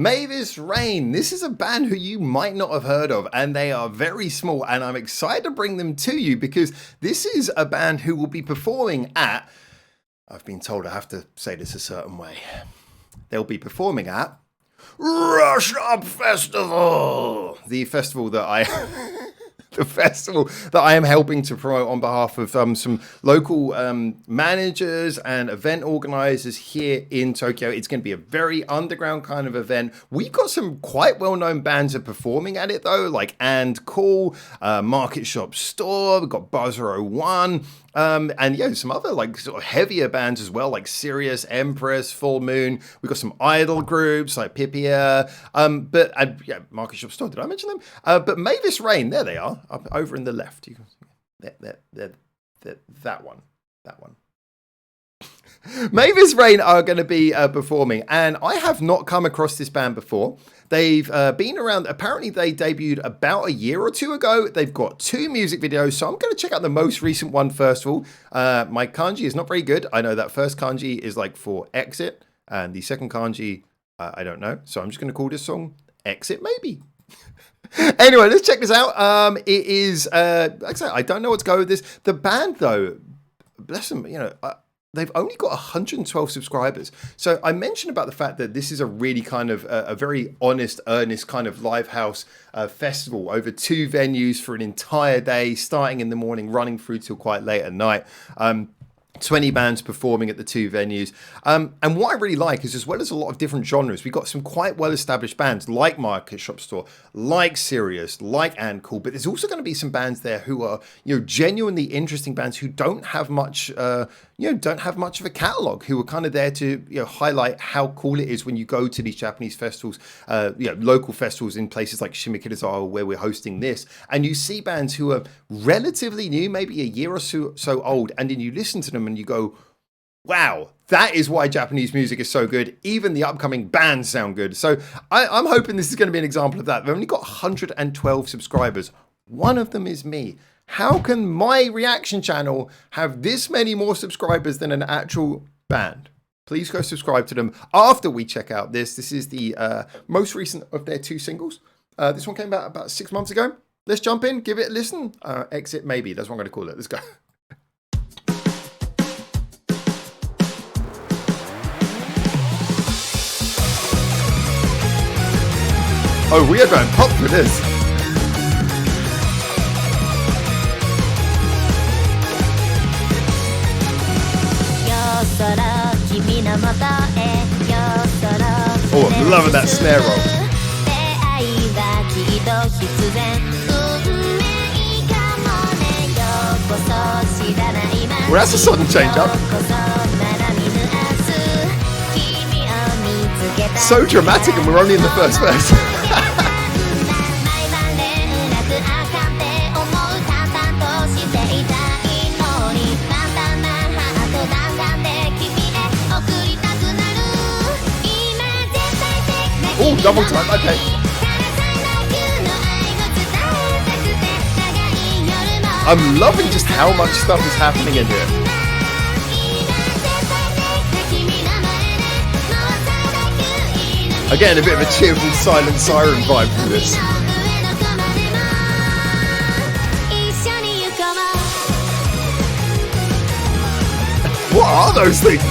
Mavis Reine. This is a band who you might not have heard of, and they are very small, and I'm excited to bring them to you because this is a band who will be performing at, I've been told I have to say this a certain way, they'll be performing at Rush Up Festival, the festival that I am helping to promote on behalf of some local managers and event organizers here in Tokyo. It's going to be a very underground kind of event. We've got some quite well-known bands are performing at it though, like And Cool, Market Shop Store, we've got Buzzer 01, and yeah, some other like sort of heavier bands as well, like Sirius, Empress, Full Moon. We've got some idol groups like Pipia, but yeah, Market Shop Store. Did I mention them? But Mavis Reine, there they are, up over in the left. You can that one. Mavis Reine are going to be performing, and I have not come across this band before. They've been around, apparently they debuted about a year or two ago. They've got 2 music videos, so I'm going to check out the most recent one first of all. My kanji is not very good. I know that first kanji is like for exit, and the second kanji, I don't know. So I'm just going to call this song Exit Maybe. Anyway, let's check this out. It is, like I said, I don't know what to go with this. The band though, bless them, you know, they've only got 112 subscribers. So I mentioned about the fact that this is a really kind of a very honest, earnest kind of live house festival over 2 venues for an entire day, starting in the morning, running through till quite late at night. 20 bands performing at the 2 venues. And what I really like is, as well as a lot of different genres, we've got some quite well-established bands like Market Shop Store, like Sirius, like And Cool, but there's also going to be some bands there who are, you know, genuinely interesting bands who don't have much, don't have much of a catalogue, who are kind of there to, you know, highlight how cool it is when you go to these Japanese festivals, local festivals in places like Shimokitazawa, where we're hosting this, and you see bands who are relatively new, maybe a year or so old, and then you listen to them and you go, wow, that is why Japanese music is so good. Even the upcoming bands sound good. So I'm hoping this is going to be an example of that. They've only got 112 subscribers. One of them is me. How can my reaction channel have this many more subscribers than an actual band? Please go subscribe to them after we check out this. This is the most recent of their 2 singles. This one came out about 6 months ago. Let's jump in, give it a listen. Exit Maybe, that's what I'm going to call it. Let's go. Oh, we are going pop for this. Oh, I'm loving that snare roll. Well, that's a sudden change up. So dramatic, and we're only in the first verse. Oh, double time, okay. I'm loving just how much stuff is happening in here. Again, a bit of a cheerful silent siren vibe from this. What are those things?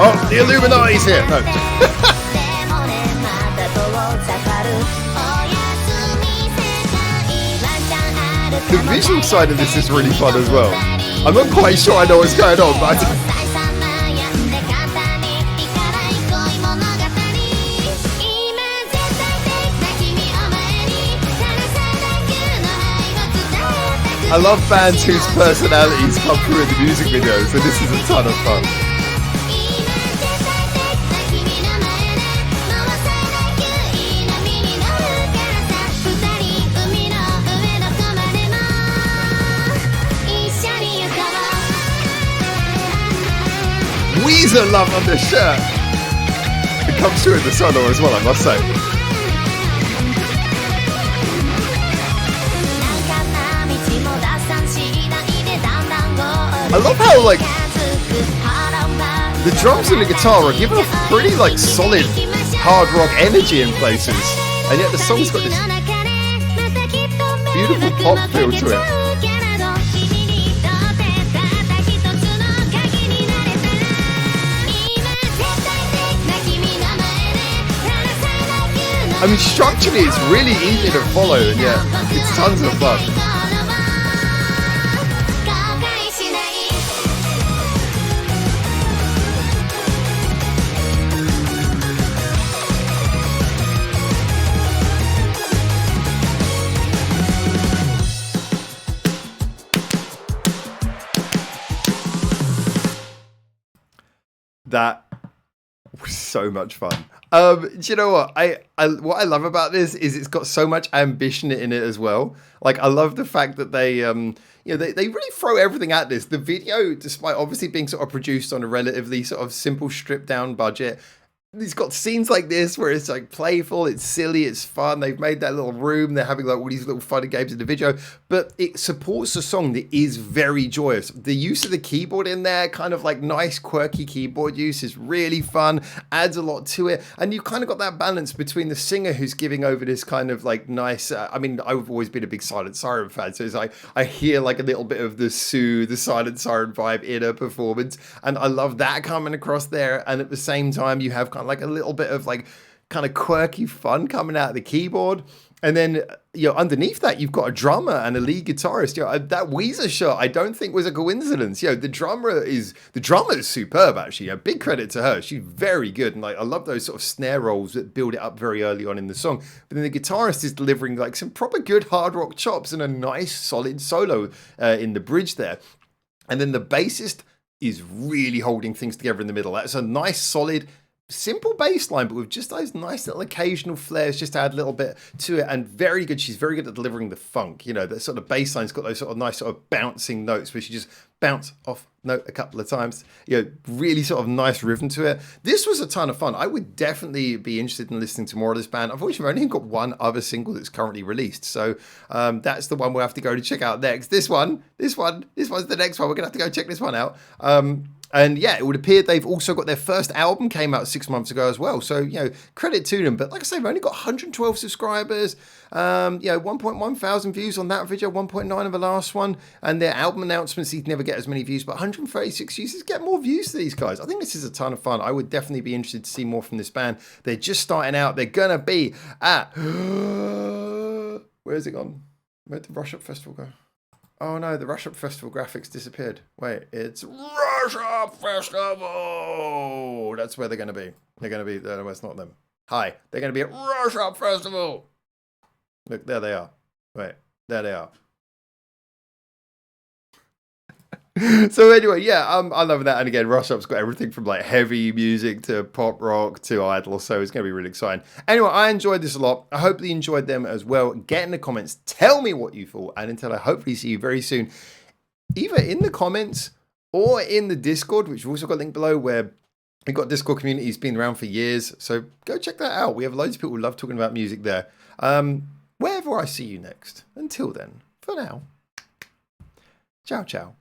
Oh, the Illuminati's here. No. The visual side of this is really fun as well. I'm not quite sure I know what's going on, but I love bands whose personalities come through in the music videos, so this is a ton of fun. Weezer love on this shirt. It comes through in the solo as well, I must say. I love how like the drums and the guitar are giving off pretty like solid hard rock energy in places, and yet the song's got this beautiful pop feel to it. I mean, structurally it's really easy to follow, and yeah, it's tons of fun. That was so much fun. Do you know what? What I love about this is it's got so much ambition in it as well. Like, I love the fact that they they really throw everything at this. The video, despite obviously being sort of produced on a relatively sort of simple, stripped down budget, it's got scenes like this where it's like playful, it's silly, it's fun. They've made that little room. They're having like all these little fun games in the video, but it supports a song that is very joyous. The use of the keyboard in there, kind of like nice, quirky keyboard use, is really fun, adds a lot to it. And you've kind of got that balance between the singer who's giving over this kind of like nice, I mean, I've always been a big Silent Siren fan, so it's like I hear like a little bit of the Silent Siren vibe in her performance, and I love that coming across there. And at the same time, you have kind of like a little bit of like kind of quirky fun coming out of the keyboard, and then underneath that you've got a drummer and a lead guitarist. That Weezer shot I don't think was a coincidence. The drummer is superb actually. Big credit to her. She's very good, and like I love those sort of snare rolls that build it up very early on in the song. But then the guitarist is delivering like some proper good hard rock chops and a nice solid solo in the bridge there, and then the bassist is really holding things together in the middle. That's a nice solid simple bass line, but with just those nice little occasional flares, just add a little bit to it, and very good. She's very good at delivering the funk. That sort of bass line's got those sort of nice sort of bouncing notes where she just bounce off note a couple of times. Really sort of nice rhythm to it. This was a ton of fun. I would definitely be interested in listening to more of this band. Unfortunately, I've only got one other single that's currently released, so that's the one we'll have to go to check out next. This one's the next one. We're gonna have to go check this one out. And yeah, it would appear they've also got their first album came out 6 months ago as well. So, credit to them. But like I say, they've only got 112 subscribers, 1.1 thousand views on that video, 1.9 on the last one. And their album announcements, you never get as many views, but 136 users. Get more views to these guys. I think this is a ton of fun. I would definitely be interested to see more from this band. They're just starting out. They're going to be at... Where's it gone? Where'd the Rush Up Festival go? Oh no, the Rush Up Festival graphics disappeared. Wait, it's Rush Up Festival! That's where they're going to be. They're going to be, no, it's not them. Hi, they're going to be at Rush Up Festival! Look, there they are. Wait, there they are. So anyway, I love that. And again, Rush Up's got everything from like heavy music to pop rock to Idol, so it's going to be really exciting. Anyway, I enjoyed this a lot. I hope you enjoyed them as well. Get in the comments, tell me what you thought, and until I hopefully see you very soon, either in the comments or in the Discord, which we've also got a link below, where we've got Discord community. It's been around for years, so go check that out. We have loads of people who love talking about music there. Wherever I see you next. Until then, for now, ciao, ciao.